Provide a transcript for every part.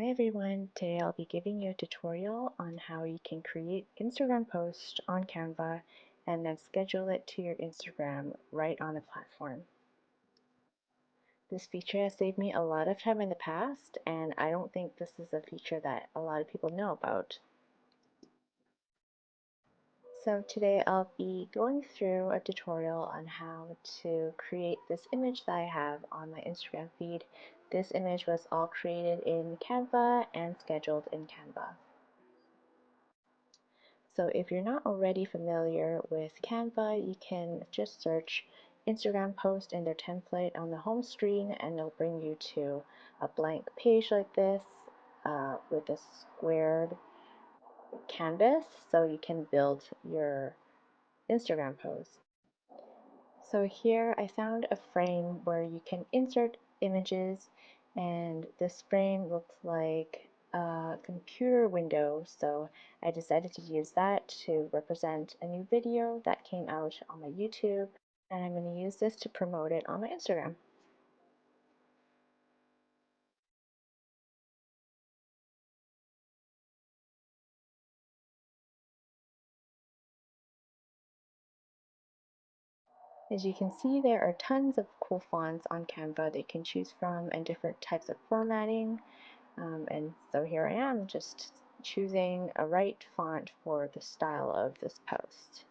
Hi everyone, today I'll be giving you a tutorial on how you can create Instagram posts on Canva and then schedule it to your Instagram right on the platform. This feature has saved me a lot of time in the past, and I don't think this is a feature that a lot of people know about. So today I'll be going through a tutorial on how to create this image that I have on my Instagram feed. This image was all created in Canva and scheduled in Canva. So if you're not already familiar with Canva, you can just search Instagram post in their template on the home screen and it'll bring you to a blank page like this with a squared canvas so you can build your Instagram post. So here I found a frame where you can insert images, and this frame looks like a computer window, so I decided to use that to represent a new video that came out on my YouTube, and I'm going to use this to promote it on my Instagram. As you can see, there are tons of cool fonts on Canva that you can choose from and different types of formatting. And so here I am just choosing a right font for the style of this post.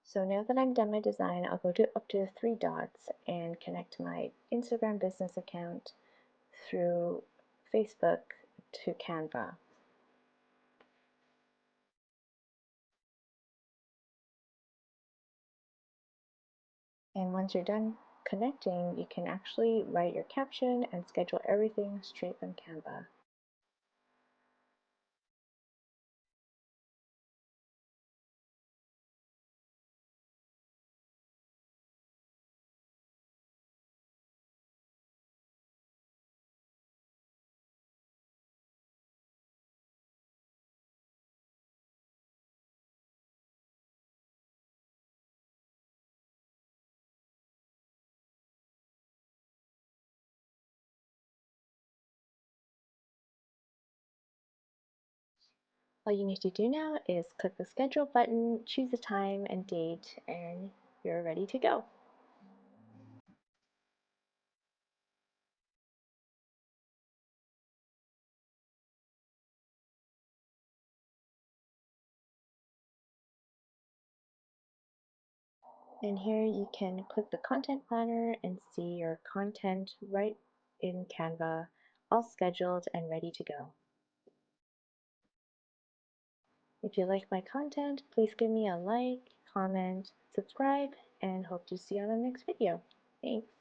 So now that I'm done my design, I'll go up to the three dots and connect my Instagram business account through Facebook to Canva. And once you're done connecting, you can actually write your caption and schedule everything straight from Canva. All you need to do now is click the schedule button, choose a time and date, and you're ready to go. And here you can click the content planner and see your content right in Canva, all scheduled and ready to go. If you like my content, please give me a like, comment, subscribe, and hope to see you on the next video. Thanks.